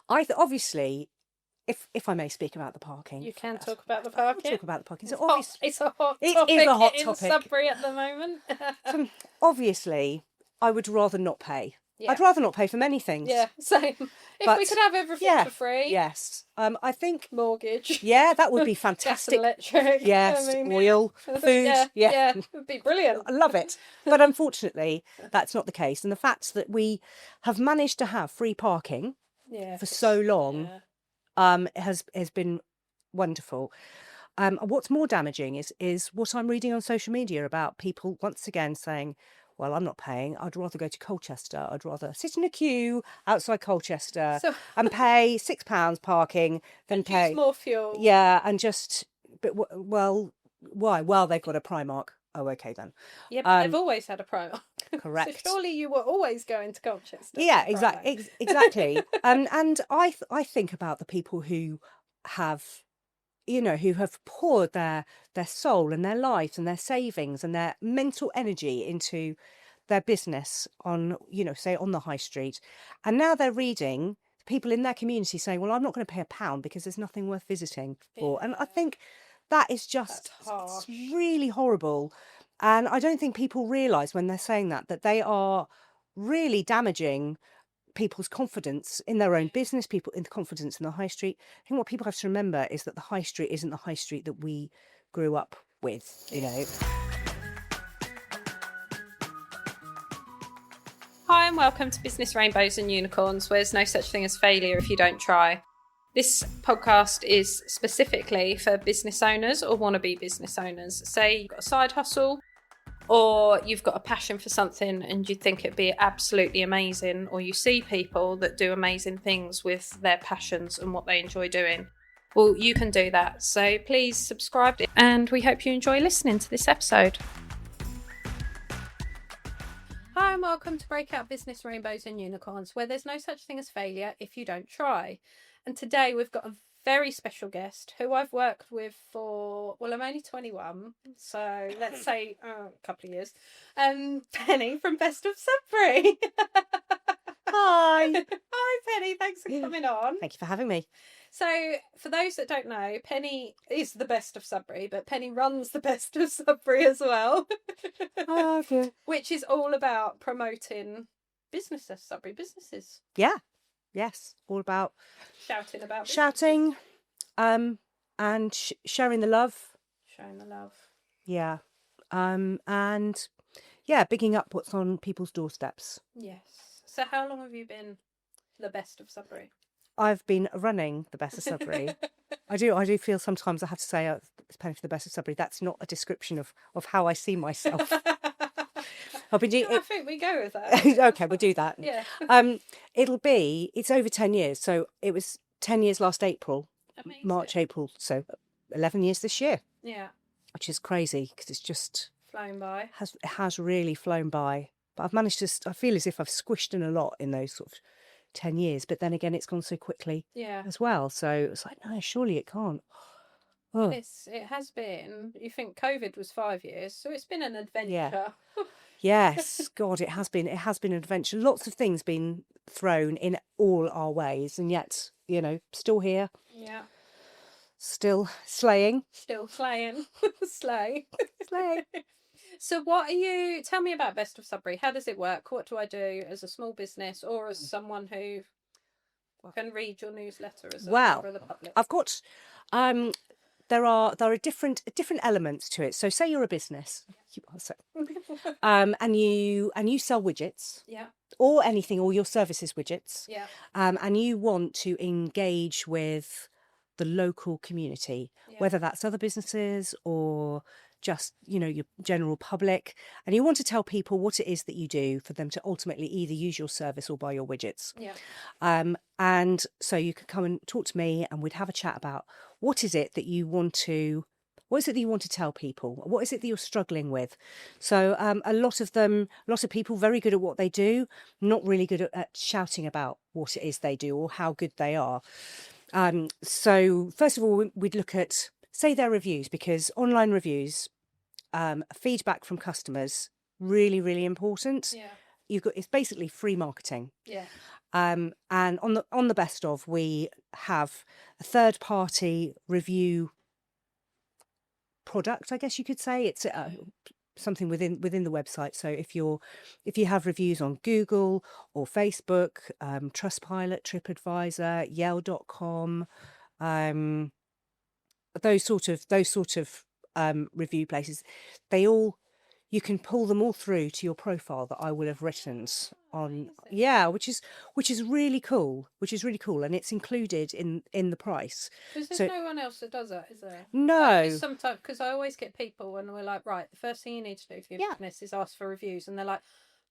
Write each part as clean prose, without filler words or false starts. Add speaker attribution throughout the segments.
Speaker 1: Obviously, if I may speak about the parking.
Speaker 2: You can talk about the parking.
Speaker 1: We'll talk about the parking. So
Speaker 2: It's a hot
Speaker 1: it
Speaker 2: topic
Speaker 1: is a hot
Speaker 2: in
Speaker 1: topic.
Speaker 2: Sudbury at the moment.
Speaker 1: So, obviously, I would rather not pay.
Speaker 2: Yeah.
Speaker 1: I'd rather not pay for many things.
Speaker 2: Yeah, same. If we could have everything for free.
Speaker 1: Yes. I think
Speaker 2: Mortgage.
Speaker 1: Yeah, that would be
Speaker 2: Gas and
Speaker 1: fantastic.
Speaker 2: electric.
Speaker 1: Yes, oil, food.
Speaker 2: Yeah, it would be brilliant.
Speaker 1: I love it. But unfortunately, that's not the case. And the fact that we have managed to have free parking for so long has been wonderful. What's more damaging is what I'm reading on social media about people once again saying, well, I'm not paying. I'd rather go to Colchester. I'd rather sit in a queue outside Colchester and pay £6 parking than pay
Speaker 2: use more fuel.
Speaker 1: Yeah, and well, why? Well, they've got a Primark. Oh, okay then.
Speaker 2: Yeah, but they've always had a Primark.
Speaker 1: Correct.
Speaker 2: So surely you were always going to Colchester.
Speaker 1: Yeah, exactly. And I think about the people who have, who have poured their soul and their lives and their savings and their mental energy into their business on, say on the high street. And now they're reading people in their community saying, well, I'm not going to pay £1 because there's nothing worth visiting for. And I think that is just really horrible. And I don't think people realise when they're saying that they are really damaging people's confidence in their own business, people in confidence in the high street. I think what people have to remember is that the high street isn't the high street that we grew up with,
Speaker 2: Hi and welcome to Business Rainbows and Unicorns, where there's no such thing as failure if you don't try. This podcast is specifically for business owners or wannabe business owners. Say you've got a side hustle, or you've got a passion for something and you think it'd be absolutely amazing, or you see people that do amazing things with their passions and what they enjoy doing. Well, you can do that. So please subscribe, and we hope you enjoy listening to this episode. Hi and welcome to Breakout Business Rainbows and Unicorns, where there's no such thing as failure if you don't try. And today we've got a very special guest who I've worked with for, well, I'm only 21, so let's say a couple of years. Penny from Best of Sudbury.
Speaker 1: Hi.
Speaker 2: Hi, Penny. Thanks for coming on.
Speaker 1: Thank you for having me.
Speaker 2: So, for those that don't know, Penny is the Best of Sudbury, but Penny runs the Best of Sudbury as well.
Speaker 1: Oh, okay.
Speaker 2: Which is all about promoting businesses, Sudbury businesses.
Speaker 1: Yeah. Yes. All about
Speaker 2: shouting about businesses.
Speaker 1: Shouting, and sharing the love.
Speaker 2: Showing the love.
Speaker 1: Yeah. And yeah, bigging up what's on people's doorsteps.
Speaker 2: Yes. So how long have you been the Best of Sudbury?
Speaker 1: I've been running the Best of Sudbury. I do feel sometimes I have to say it's Penny for the Best of Sudbury. That's not a description of how I see myself.
Speaker 2: I think we go with that.
Speaker 1: Okay, we'll do that.
Speaker 2: Yeah.
Speaker 1: It's over 10 years. So it was 10 years last April.
Speaker 2: Amazing.
Speaker 1: March, April. So 11 years this year.
Speaker 2: Yeah.
Speaker 1: Which is crazy because it's just
Speaker 2: flown by.
Speaker 1: It has really flown by. But I've managed to, I feel as if I've squished in a lot in those sort of 10 years. But then again, it's gone so quickly as well. So it's like, no, surely it can't. Oh.
Speaker 2: It has been. You think COVID was 5 years, so it's been an adventure.
Speaker 1: Yeah. Yes, God, it has been an adventure. Lots of things been thrown in all our ways, and yet, still here.
Speaker 2: Yeah.
Speaker 1: Still slaying.
Speaker 2: Still slaying. Slay.
Speaker 1: Slay.
Speaker 2: So tell me about Best of Sudbury. How does it work? What do I do as a small business or as someone who can read your newsletter as a member of the public?
Speaker 1: I've got, there are different elements to it. So say you're a business, and you sell widgets, or anything, or your services widgets, and you want to engage with the local community, whether that's other businesses or just your general public, and you want to tell people what it is that you do for them to ultimately either use your service or buy your widgets. And so you could come and talk to me, and we'd have a chat about what is it that you want to tell people, what is it that you're struggling with. So a lot of people very good at what they do, not really good at shouting about what it is they do or how good they are. So first of all, we'd look at, say, their reviews, because online reviews, feedback from customers, really, really important. It's basically free marketing. And on the best of, we have a third party review product, I guess you could say. It's something within the website. So if you have reviews on Google or Facebook, Trustpilot, TripAdvisor, Yale.com, those sort of review places, you can pull them all through to your profile that I will have written on. Yeah, which is really cool. And it's included in the price.
Speaker 2: Because there's
Speaker 1: So
Speaker 2: no one else that does that, is there?
Speaker 1: no,
Speaker 2: Sometimes, because I always get people when we're like, right, the first thing you need to do for your business is ask for reviews, and they're like,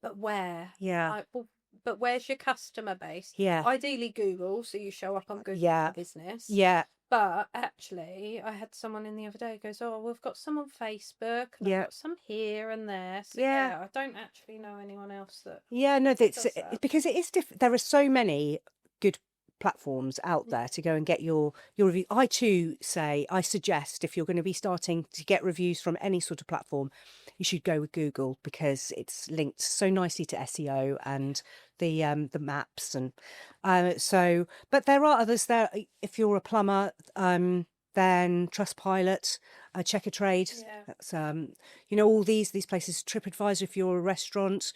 Speaker 2: but where?
Speaker 1: yeah,
Speaker 2: Like, well, but where's your customer base?
Speaker 1: yeah,
Speaker 2: Ideally Google, so you show up on Google
Speaker 1: yeah,
Speaker 2: for business.
Speaker 1: yeah,
Speaker 2: But actually, I had someone in the other day who goes, oh, we've got some on Facebook, and I've
Speaker 1: yeah,
Speaker 2: got some here and there. So
Speaker 1: yeah.
Speaker 2: yeah, I don't actually know anyone else that
Speaker 1: Yeah, no,
Speaker 2: does that.
Speaker 1: because it is there are so many good platforms out there to go and get your review. I too suggest, if you're going to be starting to get reviews from any sort of platform, you should go with Google, because it's linked so nicely to SEO and the maps. And so, but there are others there. If you're a plumber, then Trustpilot, Check a Trade.
Speaker 2: Yeah.
Speaker 1: That's all these places. TripAdvisor if you're a restaurant.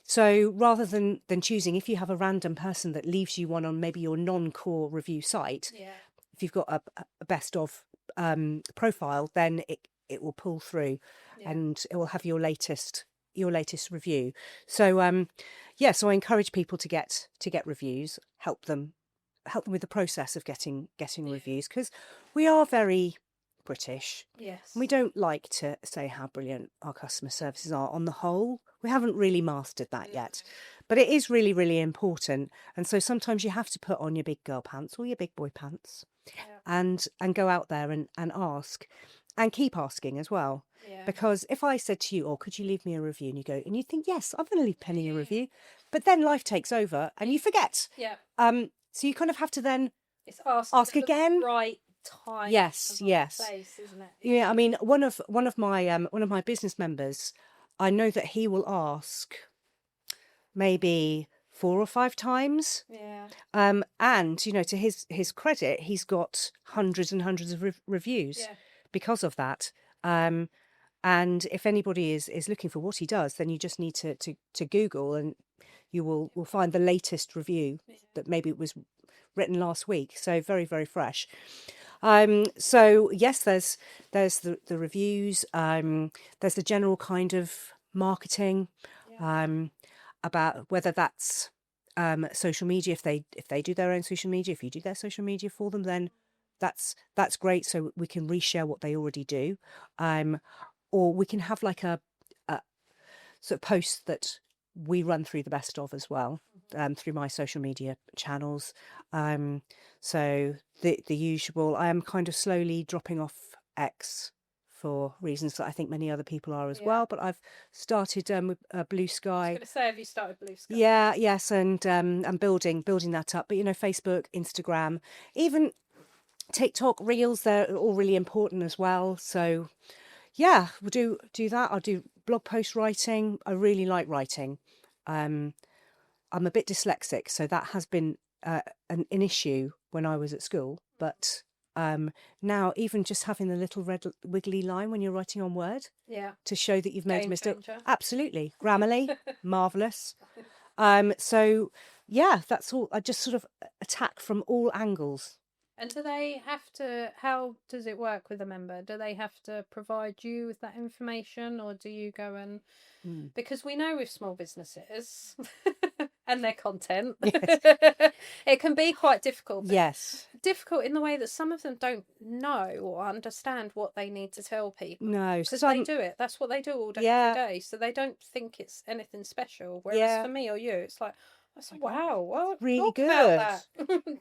Speaker 1: So rather than choosing, if you have a random person that leaves you one on maybe your non-core review site, if you've got a best of profile, then it will pull through, and it will have your latest review. So so I encourage people to get reviews, help them with the process of getting reviews, because we are very British.
Speaker 2: Yes.
Speaker 1: And we don't like to say how brilliant our customer services are on the whole. We haven't really mastered that yet. But it is really, really important. And so sometimes you have to put on your big girl pants or your big boy pants and go out there and ask, and keep asking as well.
Speaker 2: Yeah.
Speaker 1: Because if I said to you, oh, could you leave me a review? And you go, and you think, yes, I'm going to leave Penny a review. But then life takes over and you forget.
Speaker 2: Yeah.
Speaker 1: So you kind of have to then
Speaker 2: It's
Speaker 1: ask again.
Speaker 2: Right time.
Speaker 1: Yes.
Speaker 2: Place, isn't it?
Speaker 1: Yeah, I mean, one of my business members, I know that he will ask maybe 4 or 5 times.
Speaker 2: Yeah.
Speaker 1: And to his credit, he's got hundreds and hundreds of reviews because of that. And if anybody is looking for what he does, then you just need to Google, and you will find the latest review that maybe it was written last week. So very, very fresh. So yes, there's the reviews. There's the general kind of marketing, about whether that's social media. If they do their own social media, if you do their social media for them, then that's great. So we can reshare what they already do, or we can have like a sort of post that we run through the best of as well, through my social media channels. So the usual. I am kind of slowly dropping off X for reasons that I think many other people are as well. But I've started with Blue Sky.
Speaker 2: I was going to say, have you started Blue Sky?
Speaker 1: Yeah, yes, and I'm building that up. But Facebook, Instagram, even TikTok, Reels, they're all really important as well. So yeah, we'll do that. I'll do blog post writing. I really like writing. I'm a bit dyslexic, so that has been an issue when I was at school. But now, even just having the little red wiggly line when you're writing on Word, to show that you've made a mistake, absolutely, Grammarly, marvelous. So yeah, that's all. I just sort of attack from all angles.
Speaker 2: And do they have to, how does it work with a member? Do they have to provide you with that information, or do you go and, because we know with small businesses and their content, it can be quite difficult.
Speaker 1: Yes.
Speaker 2: Difficult in the way that some of them don't know or understand what they need to tell people.
Speaker 1: No.
Speaker 2: Because they do it. That's what they do all day every day. So they don't think it's anything special. Whereas for me or you, it's like, wow, well,
Speaker 1: really good.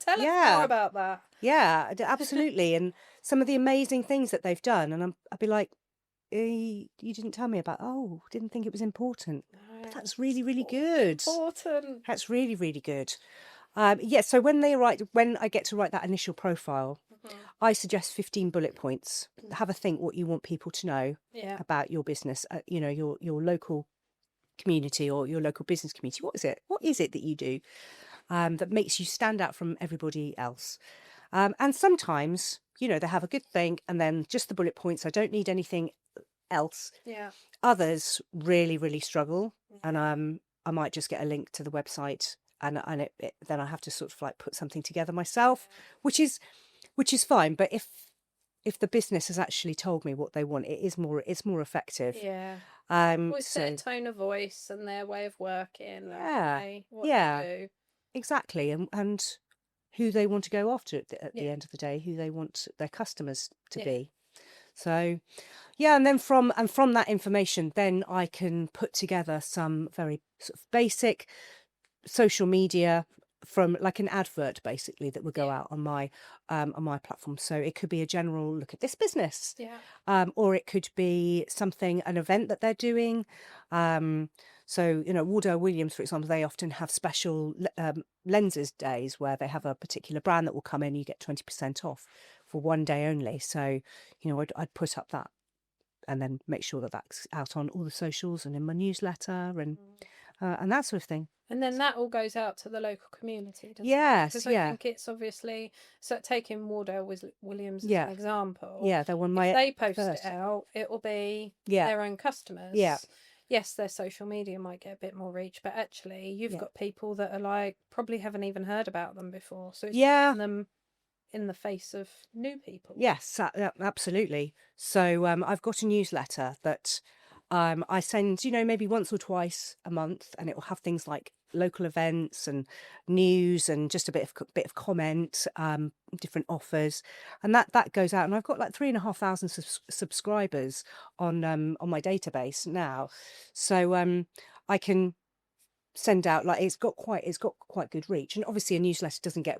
Speaker 2: Tell us more about that.
Speaker 1: Yeah, absolutely. And some of the amazing things that they've done, and I'd be like, you didn't tell me about. Oh, didn't think it was important. But that's really, really good.
Speaker 2: Important.
Speaker 1: That's really, really good. So when I get to write that initial profile, I suggest 15 bullet points. Have a think what you want people to know about your business. Your local community or your local business community. What is it that you do? that makes you stand out from everybody else. And sometimes, they have a good thing and then just the bullet points. I don't need anything else.
Speaker 2: Yeah.
Speaker 1: Others really, really struggle. And I might just get a link to the website and then I have to sort of like put something together myself, which is fine. But if the business has actually told me what they want, it's more effective.
Speaker 2: Yeah.
Speaker 1: So
Speaker 2: their tone of voice and their way of working.
Speaker 1: Yeah.
Speaker 2: What
Speaker 1: Yeah.
Speaker 2: they do.
Speaker 1: Exactly. And who they want to go after at the end of the day, who they want their customers to be. So, yeah, and then from that information, then I can put together some very sort of basic social media from like an advert basically that would go out on my platform. So it could be a general look at this business, or it could be an event that they're doing. So Wardell Williams, for example, they often have special lenses days where they have a particular brand that will come in. You get 20% off for one day only. So I'd put up that and then make sure that that's out on all the socials and in my newsletter and that sort of thing.
Speaker 2: And then that all goes out to the local community, doesn't
Speaker 1: Yes,
Speaker 2: it? Because I think it's obviously, so taking Wardell Williams as an example.
Speaker 1: Yeah, they're one of my
Speaker 2: if they post
Speaker 1: first.
Speaker 2: it out, it will be their own customers. Yeah. Yes, their social media might get a bit more reach, but actually you've got people that are like, probably haven't even heard about them before. So it's putting them in the face of new people.
Speaker 1: Yes, absolutely. So I've got a newsletter that I send, maybe once or twice a month, and it will have things like local events and news and just a bit of comment, different offers, and that goes out. And I've got like 3,500 subscribers on my database now, so I can send out like it's got quite good reach. And obviously a newsletter doesn't get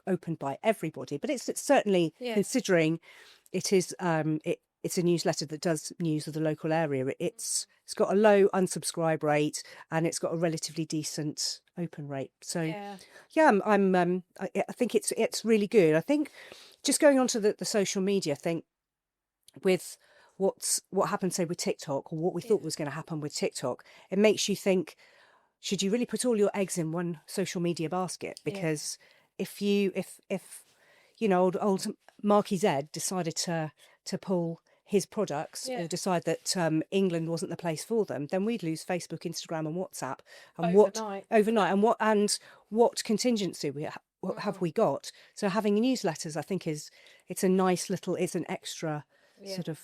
Speaker 1: opened by everybody, but it's certainly, considering it is it's a newsletter that does news of the local area. It's got a low unsubscribe rate and it's got a relatively decent open rate. So I think it's really good. I think just going on to the social media, I think with what happened, say, with TikTok, or what we thought was going to happen with TikTok, it makes you think, should you really put all your eggs in one social media basket? Because if old Marky Z decided to pull his products, or decide that England wasn't the place for them, then we'd lose Facebook, Instagram, and WhatsApp. And overnight, and what contingency have we got? So having newsletters, I think, it's a nice little, it's an extra sort of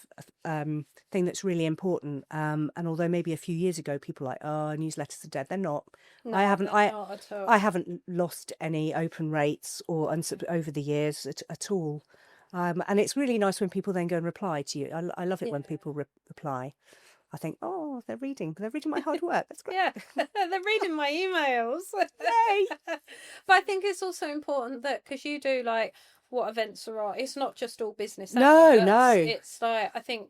Speaker 1: thing that's really important. And although maybe a few years ago people were like, oh, newsletters are dead, they're not.
Speaker 2: No,
Speaker 1: I
Speaker 2: haven't
Speaker 1: lost any open rates or over the years at all. And it's really nice when people then go and reply to you. I love it when people reply. I think, oh, they're reading my hard work. That's great.
Speaker 2: Yeah, they're reading my emails.
Speaker 1: Yay!
Speaker 2: But I think it's also important that, because you do like what events are on, it's not just all business.
Speaker 1: No.
Speaker 2: It's like, I think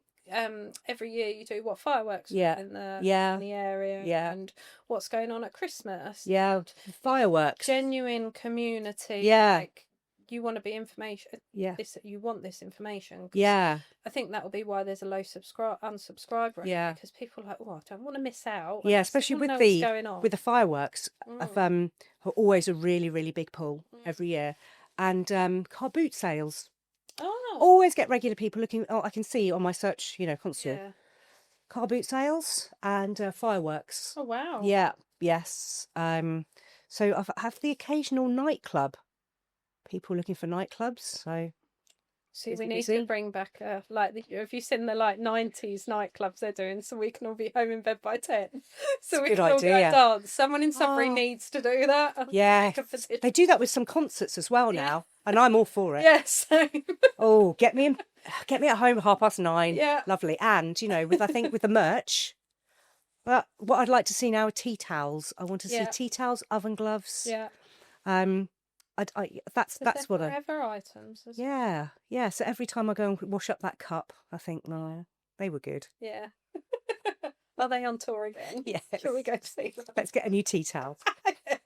Speaker 2: every year you do fireworks in the area, and what's going on at Christmas.
Speaker 1: Yeah, fireworks.
Speaker 2: Genuine community.
Speaker 1: Yeah.
Speaker 2: Like, you want to be information.
Speaker 1: Yeah.
Speaker 2: You want this information.
Speaker 1: Yeah.
Speaker 2: I think that will be why there's a low unsubscribe rate. Yeah. Because people are like, oh, I don't want to miss out.
Speaker 1: Yeah, especially with the fireworks. Are always a really, really big pull every year. And car boot sales.
Speaker 2: Oh.
Speaker 1: Always get regular people looking. Oh, I can see on my search, constant.
Speaker 2: Yeah.
Speaker 1: Car boot sales and fireworks.
Speaker 2: Oh, wow.
Speaker 1: Yeah. Yes. So I have the occasional nightclub. People looking for nightclubs. So
Speaker 2: see, we need to bring back have you seen the 90s nightclubs they're doing, so we can all be home in bed by 10? So we can all go dance. Someone in Sudbury needs to do that.
Speaker 1: Yeah, they do that with some concerts as well now, and I'm all for it.
Speaker 2: Yes.
Speaker 1: Oh, get me at home at 9:30.
Speaker 2: Yeah, lovely.
Speaker 1: And with the merch. But what I'd like to see now are tea towels. I want to see tea towels, oven gloves.
Speaker 2: Yeah.
Speaker 1: That's what
Speaker 2: forever items.
Speaker 1: Yeah. So every time I go and wash up that cup, I think, no, they were good.
Speaker 2: Yeah. Are they on tour again?
Speaker 1: Yes.
Speaker 2: Shall we go see them?
Speaker 1: Let's get a new tea towel.
Speaker 2: Yes.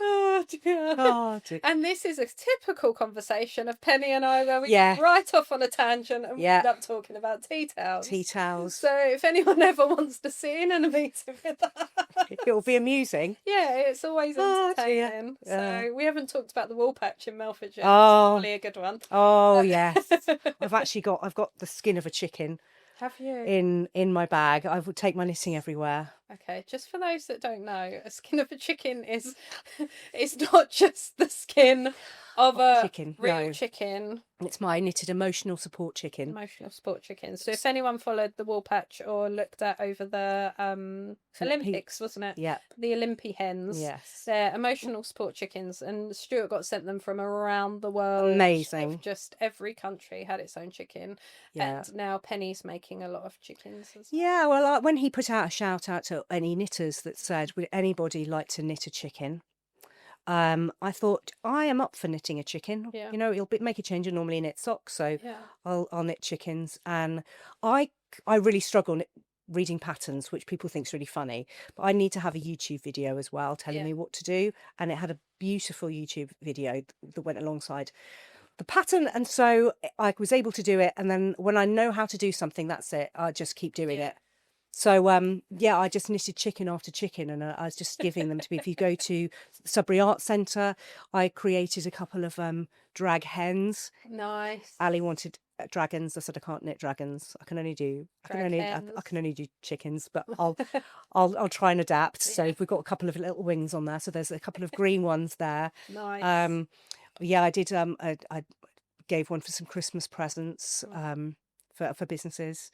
Speaker 2: Oh dear.
Speaker 1: Oh, dear.
Speaker 2: And this is a typical conversation of Penny and I, where we
Speaker 1: Yeah.
Speaker 2: go right off on a tangent and
Speaker 1: Yeah.
Speaker 2: end up talking about tea towels.
Speaker 1: Tea towels.
Speaker 2: So if anyone ever wants to sit in on a meeting with us,
Speaker 1: It'll be amusing.
Speaker 2: yeah, it's always
Speaker 1: Oh, dear.
Speaker 2: entertaining. So we haven't talked about the wool patch in Melford yet.
Speaker 1: Oh.
Speaker 2: It's probably a good one.
Speaker 1: Oh, yes. I've got the skin of a chicken
Speaker 2: Have you?
Speaker 1: in my bag. I would take my knitting everywhere.
Speaker 2: Okay, just for those that don't know, a skin of a chicken is it's not just the skin of a
Speaker 1: chicken,
Speaker 2: real
Speaker 1: no.
Speaker 2: chicken.
Speaker 1: It's my knitted emotional support chicken.
Speaker 2: Emotional support chicken. So if anyone followed the wool patch or looked at over the Olympics, wasn't it?
Speaker 1: Yeah.
Speaker 2: The Olympi hens.
Speaker 1: Yes.
Speaker 2: They're emotional support chickens, and Stuart got sent them from around the world.
Speaker 1: Amazing.
Speaker 2: Just every country had its own chicken.
Speaker 1: Yeah.
Speaker 2: And now Penny's making a lot of chickens as well.
Speaker 1: Yeah, well, when he put out a shout out to any knitters that said, would anybody like to knit a chicken? I thought, I am up for knitting a chicken.
Speaker 2: Yeah.
Speaker 1: You know, it'll make a change. I normally knit socks, so
Speaker 2: Yeah.
Speaker 1: I'll knit chickens. And I really struggle reading patterns, which people think is really funny. But I need to have a YouTube video as well telling me what to do. And it had a beautiful YouTube video that went alongside the pattern, and so I was able to do it. And then when I know how to do something, that's it. I just keep doing it. So I just knitted chicken after chicken, and I was just giving them to me. If you go to Sudbury Art Centre, I created a couple of drag hens.
Speaker 2: Nice.
Speaker 1: Ali wanted dragons. I said I can't knit dragons. I can only do chickens, but I'll try and adapt. So we've got a couple of little wings on there. So there's a couple of green ones there.
Speaker 2: Nice.
Speaker 1: I did. I gave one for some Christmas presents. For businesses.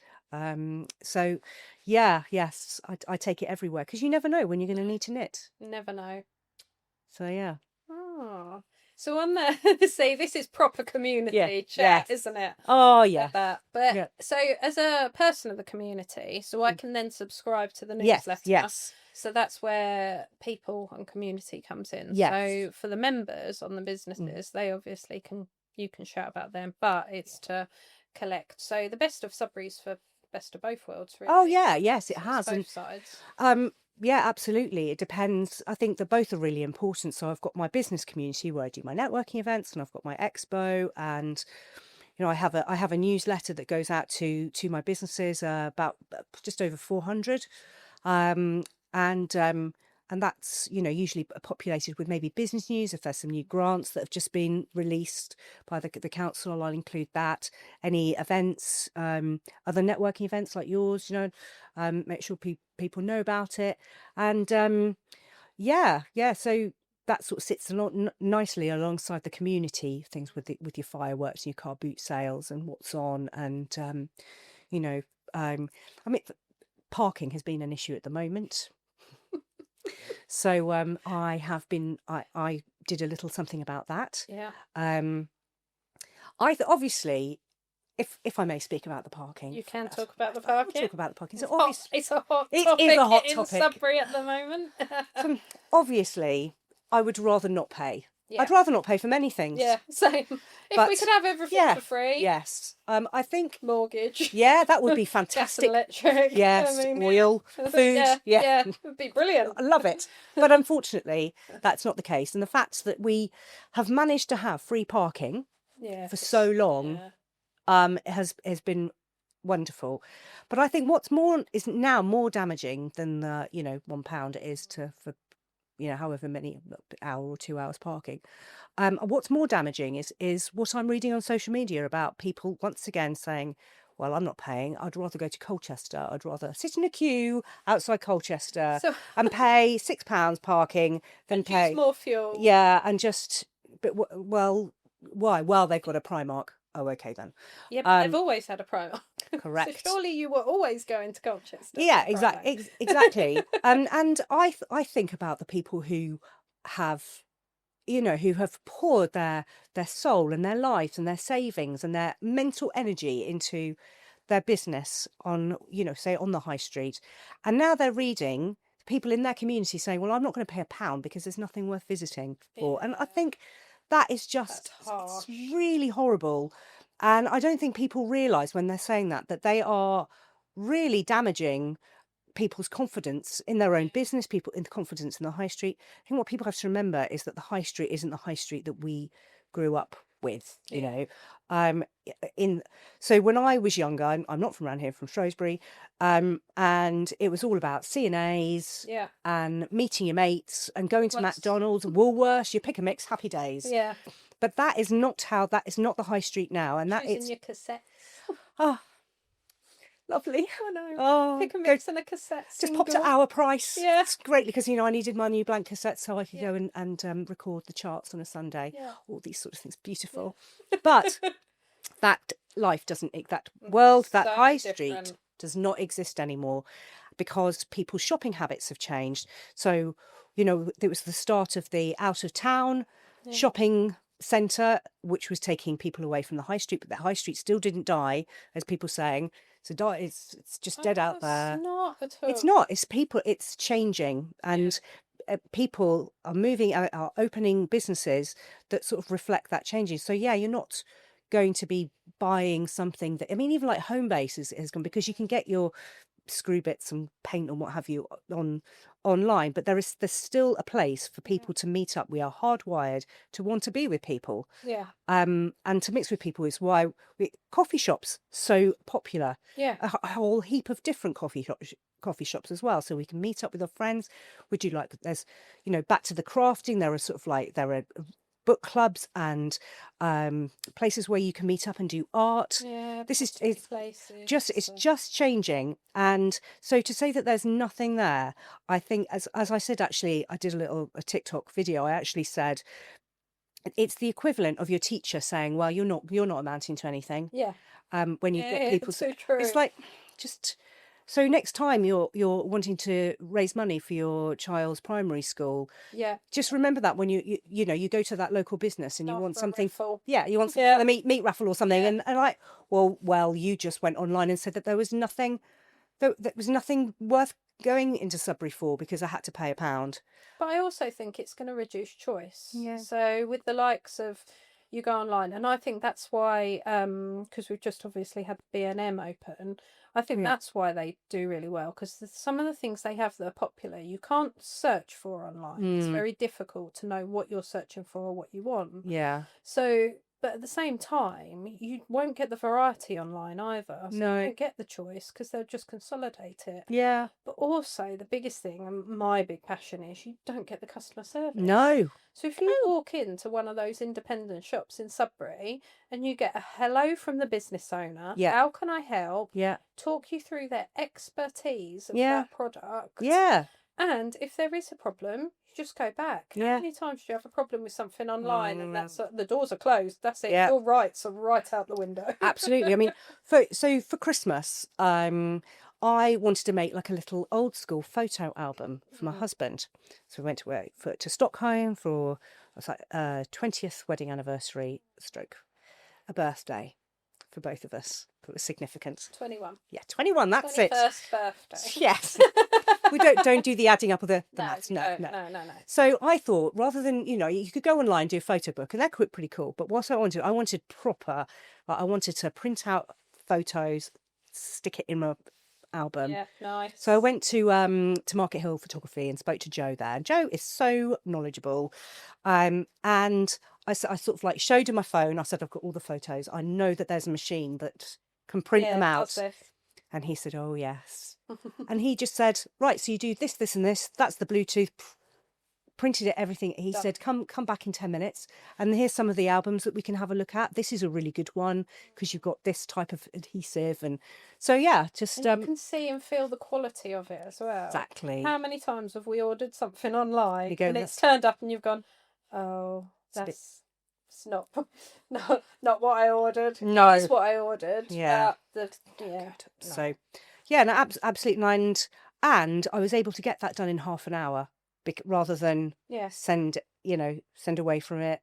Speaker 1: Yes, I take it everywhere, because you never know when you're going to need to knit.
Speaker 2: Never know.
Speaker 1: So yeah.
Speaker 2: Oh, so on the say this is proper community chat, isn't it?
Speaker 1: Oh yeah.
Speaker 2: But so as a person of the community, so I can then subscribe to the newsletter.
Speaker 1: Yes.
Speaker 2: So that's where people and community comes in.
Speaker 1: Yes.
Speaker 2: So for the members on the businesses, they obviously you can shout about them, but it's to collect. So the best of Sudbury's for best of both worlds, really.
Speaker 1: Oh yeah, yes, it has.
Speaker 2: Both sides.
Speaker 1: Yeah, absolutely. It depends. I think that both are really important. So I've got my business community where I do my networking events, and I've got my expo, and I have a newsletter that goes out to my businesses, about just over 400, and that's usually populated with maybe business news. If there's some new grants that have just been released by the council, I'll include that. Any events, other networking events like yours, make sure people know about it. And so that sort of sits a lot nicely alongside the community things with your fireworks and your car boot sales and what's on. And parking has been an issue at the moment. So I did a little something about that.
Speaker 2: Yeah.
Speaker 1: Obviously, if I may speak about the parking,
Speaker 2: you can talk about the parking.
Speaker 1: Talk about the parking.
Speaker 2: So
Speaker 1: it's
Speaker 2: a hot
Speaker 1: topic.
Speaker 2: It
Speaker 1: is a hot
Speaker 2: in
Speaker 1: topic
Speaker 2: Sudbury at the moment.
Speaker 1: Obviously, I would rather not pay.
Speaker 2: Yeah.
Speaker 1: I'd rather not pay for many things.
Speaker 2: Yeah, same. If we could have everything for free.
Speaker 1: Yes. I think
Speaker 2: mortgage.
Speaker 1: Yeah, that would be fantastic.
Speaker 2: Gas and electric.
Speaker 1: Yes, oil, food.
Speaker 2: Yeah, it would be brilliant.
Speaker 1: I love it. But unfortunately, that's not the case. And the fact that we have managed to have free parking for so long has been wonderful. But I think what's now more damaging than the £1 it is for however many hour or 2 hours parking. What's more damaging is what I'm reading on social media about people once again saying, well, I'm not paying. I'd rather go to Colchester. I'd rather sit in a queue outside Colchester and pay £6 parking than pay
Speaker 2: use more fuel.
Speaker 1: Yeah, and why? Well, they've got a Primark. Oh, okay then.
Speaker 2: Yeah, but they've always had a Primark.
Speaker 1: Correct.
Speaker 2: So surely you were always going to Colchester.
Speaker 1: Yeah, exactly. And I think about the people who have, who have poured their soul and their lives and their savings and their mental energy into their business on, say on the high street, and now they're reading people in their community saying, well, I'm not going to pay £1 because there's nothing worth visiting for. And I think that is just really horrible. And I don't think people realise when they're saying that they are really damaging people's confidence in their own business, people in confidence in the high street. I think what people have to remember is that the high street isn't the high street that we grew up with, you know. In so when I was younger, I'm not from around here, from Shrewsbury, and it was all about C&A's and meeting your mates and going to McDonald's, Woolworths, you pick a mix, happy days.
Speaker 2: Yeah.
Speaker 1: But that is not the high street now, and that is
Speaker 2: your cassettes.
Speaker 1: Oh, lovely.
Speaker 2: I know.
Speaker 1: Oh,
Speaker 2: pick a mix and a cassette.
Speaker 1: Just popped at our price.
Speaker 2: Yeah.
Speaker 1: It's great because, I needed my new blank cassette so I could go and record the charts on a Sunday.
Speaker 2: Yeah.
Speaker 1: All these sort of things. Beautiful. But that life doesn't, that world, that
Speaker 2: So
Speaker 1: high
Speaker 2: different.
Speaker 1: street does not exist anymore because people's shopping habits have changed. So, it was the start of the out of town shopping centre, which was taking people away from the high street, but the high street still didn't die, as people saying. So it's just dead out there.
Speaker 2: It's not at all.
Speaker 1: It's not. It's people. It's changing, and people are moving, are opening businesses that sort of reflect that changing. So you're not going to be buying something that, even like Homebase has gone, because you can get your screw bits and paint and what have you online, but there's still a place for people to meet up. We are hardwired to want to be with people, and to mix with people is why coffee shops so popular. A whole heap of different coffee shops as well, so we can meet up with our friends. Would you like, there's back to the crafting, there are book clubs and places where you can meet up and do art. This is it's just changing. And so to say that there's nothing there, I think, as I said, actually, I did a TikTok video. I actually said it's the equivalent of your teacher saying, well, you're not amounting to anything. When you've got people,
Speaker 2: it's so true.
Speaker 1: It's like, just so next time you're wanting to raise money for your child's primary school, just remember that when you go to that local business and you want something, you want a meat raffle or something, and like, well, you just went online and said that there was nothing worth going into Sudbury for because I had to pay £1.
Speaker 2: But I also think it's going to reduce choice. So with the likes of, you go online, and I think that's why, because we've just obviously had B&M open, I think that's why they do really well, because some of the things they have that are popular, you can't search for online. It's very difficult to know what you're searching for or what you want. So, but at the same time, you won't get the variety online either. So you won't get the choice because they'll just consolidate it. But also, the biggest thing, and my big passion is, you don't get the customer service.
Speaker 1: No.
Speaker 2: So if you walk into one of those independent shops in Sudbury and you get a hello from the business owner, how can I help? Talk you through their expertise of that product. And if there is a problem, you just go back. How many times do you have a problem with something online and that's the doors are closed? That's it. Your rights are right out the window.
Speaker 1: Absolutely. For Christmas, I wanted to make like a little old school photo album for my husband. So we went to Stockholm for 20th wedding anniversary / a birthday for both of us. It was significant.
Speaker 2: 21.
Speaker 1: Yeah, 21. That's
Speaker 2: 21st
Speaker 1: it.
Speaker 2: birthday.
Speaker 1: Yes. We don't do the adding up of the maths. No. So I thought, rather than, you could go online and do a photo book, and they're pretty cool. But what I wanted proper. I wanted to print out photos, stick it in my album.
Speaker 2: Yeah, nice.
Speaker 1: So I went to Market Hill Photography and spoke to Joe there. And Joe is so knowledgeable. And I sort of like showed him my phone. I said, I've got all the photos. I know that there's a machine that can print them out. And he said, oh, yes. And he just said, right, so you do this, this and this. That's the Bluetooth. Printed it, everything. He said, come back in 10 minutes. And here's some of the albums that we can have a look at. This is a really good one because you've got this type of adhesive. And so, just...
Speaker 2: And you can see and feel the quality of it as well.
Speaker 1: Exactly.
Speaker 2: How many times have we ordered something online and it's turned up and you've gone, oh, it's not what I ordered.
Speaker 1: No.
Speaker 2: It's what I ordered.
Speaker 1: Yeah. So, absolutely. And I was able to get that done in half an hour rather than send away from it.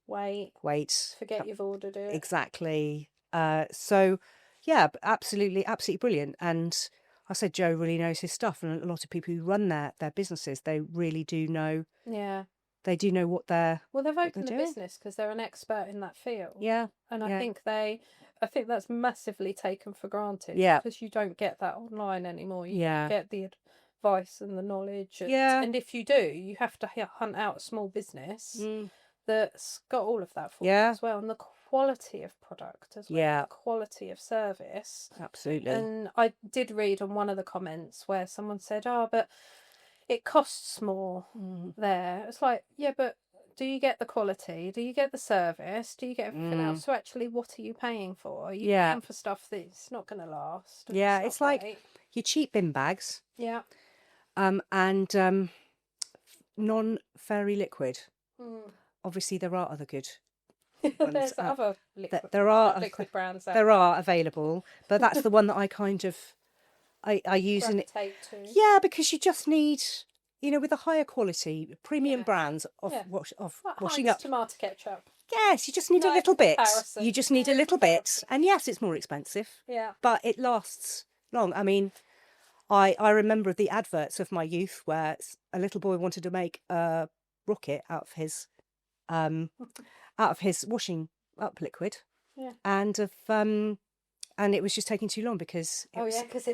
Speaker 1: Wait.
Speaker 2: Forget you've ordered it.
Speaker 1: Exactly. Absolutely brilliant. And I said Joe really knows his stuff, and a lot of people who run their businesses, they really do know they do know what they're
Speaker 2: they've opened the
Speaker 1: doing.
Speaker 2: business because they're an expert in that field.
Speaker 1: Yeah.
Speaker 2: And I think that's massively taken for granted.
Speaker 1: Yeah.
Speaker 2: Because you don't get that online anymore. You
Speaker 1: Yeah.
Speaker 2: don't get the advice and the knowledge. And if you do, you have to hunt out a small business that's got all of that for you as well. And the quality of product as well.
Speaker 1: Yeah.
Speaker 2: The quality of service.
Speaker 1: Absolutely.
Speaker 2: And I did read on one of the comments where someone said, but it costs more there. It's like, yeah, but do you get the quality? Do you get the service? Do you get everything else? So actually, what are you paying for? Are you paying for stuff that's not going to last?
Speaker 1: Yeah, it's like your cheap bin bags.
Speaker 2: Yeah.
Speaker 1: And non-fairy liquid. Obviously, there are other good ones.
Speaker 2: There's other liquid, liquid brands out
Speaker 1: there are available, but that's the one that I kind of I use in it. Yeah, because you just need, with the higher quality premium brands of washing up.
Speaker 2: Tomato ketchup.
Speaker 1: Yes, you just need a little bit. You just need a little bit, and yes, it's more expensive.
Speaker 2: Yeah,
Speaker 1: but it lasts long. I mean, I remember the adverts of my youth where a little boy wanted to make a rocket out of his washing up liquid, and it was just taking too long because
Speaker 2: it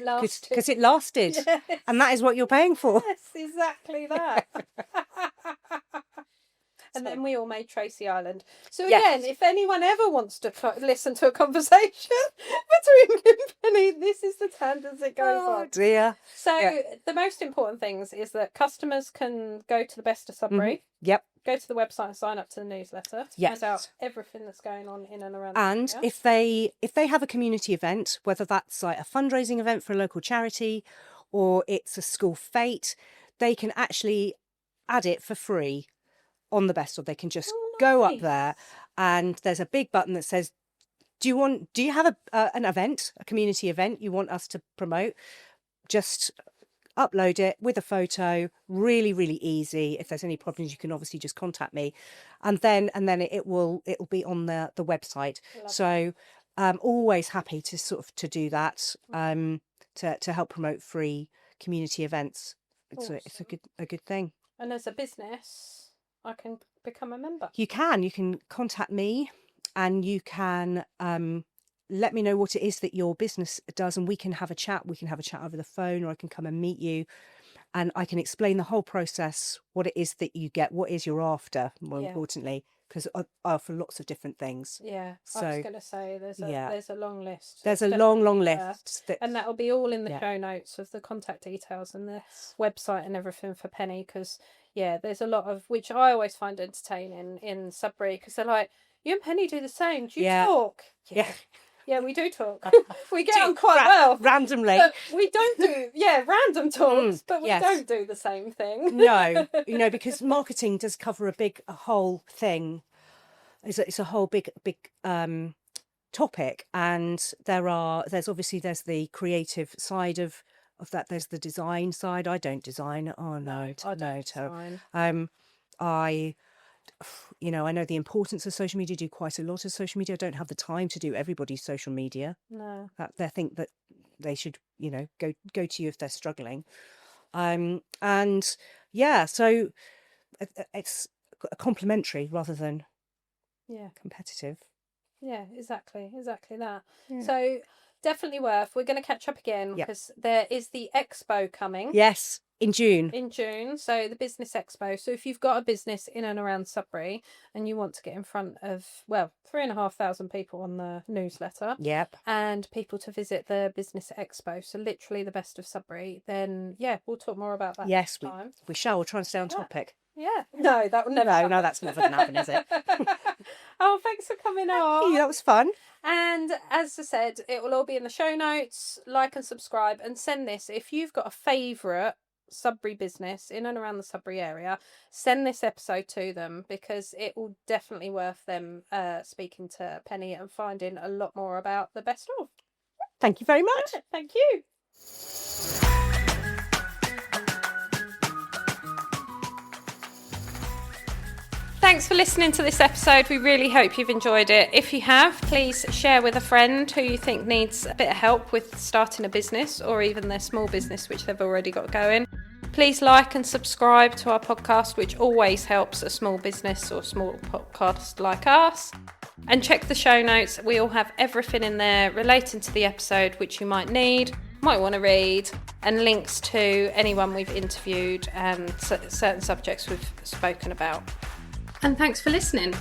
Speaker 2: lasted.
Speaker 1: Because it lasted, yes. And that is what you're paying for.
Speaker 2: Yes, exactly that. And then we all made Tracy Island. So again, if anyone ever wants to listen to a conversation between me and Penny, this is the tangents it goes on.
Speaker 1: Oh dear.
Speaker 2: So the most important things is that customers can go to the Best of Sudbury.
Speaker 1: Yep.
Speaker 2: Go to the website and sign up to the newsletter to find out everything that's going on in and around the area.
Speaker 1: if they have a community event, whether that's like a fundraising event for a local charity or it's a school fete, they can actually add it for free on the Best of. They can just go up there and there's a big button that says, do you have an event, a community event you want us to promote? Just upload it with a photo, really, really easy. If there's any problems, you can obviously just contact me, and then it'll be on the website. So always happy to do that, to help promote free community events. It's a good thing.
Speaker 2: And as a business, I can become a member.
Speaker 1: You can contact me, and you can let me know what it is that your business does, and we can have a chat. We can have a chat over the phone, or I can come and meet you, and I can explain the whole process, what it is that you get, what is you're after, more importantly, because I offer lots of different things.
Speaker 2: Yeah, so, I was going to say there's a long list.
Speaker 1: There's a long list.
Speaker 2: And that'll be all in the show notes of the contact details and the website and everything for Penny, because, there's a lot of, which I always find entertaining in Sudbury, because they're like, you and Penny do the same. Do you talk?
Speaker 1: Yeah.
Speaker 2: Yeah, we do talk. We get on quite well.
Speaker 1: Randomly.
Speaker 2: But we don't do, random talks, but we don't do the same thing.
Speaker 1: No, because marketing does cover a whole thing. It's a whole big topic. And there's the creative side of that. There's the design side. I don't design. Oh, no.
Speaker 2: I don't design.
Speaker 1: I know the importance of social media, do quite a lot of social media. I don't have the time to do everybody's social media.
Speaker 2: No.
Speaker 1: They think that they should, go to you if they're struggling. So it's complementary rather than competitive.
Speaker 2: Yeah, exactly that. Yeah. So definitely worth. We're going to catch up again because there is the Expo coming.
Speaker 1: Yes. In June.
Speaker 2: So the Business Expo. So if you've got a business in and around Sudbury and you want to get in front of, 3,500 people on the newsletter.
Speaker 1: Yep.
Speaker 2: And people to visit the Business Expo. So literally the Best of Sudbury. Then, we'll talk more about that.
Speaker 1: Yes,
Speaker 2: time.
Speaker 1: We shall. We'll try and stay on topic.
Speaker 2: Yeah. No, that will never happen.
Speaker 1: No, that's never going to happen, is it?
Speaker 2: Oh, thanks for coming on.
Speaker 1: Thank you, that was fun.
Speaker 2: And as I said, it will all be in the show notes. Like and subscribe and send this. If you've got a favourite Sudbury business in and around the Sudbury area, send this episode to them, because it will definitely worth them speaking to Penny and finding a lot more about the Best of.
Speaker 1: Thank you very much.
Speaker 2: Thank you. Thanks for listening to this episode. We really hope you've enjoyed it. If you have, please share with a friend who you think needs a bit of help with starting a business, or even their small business which they've already got going. Please like and subscribe to our podcast, which always helps a small business or small podcast like us. And check the show notes. We all have everything in there relating to the episode which you might need, might want to read, and links to anyone we've interviewed and certain subjects we've spoken about. And thanks for listening.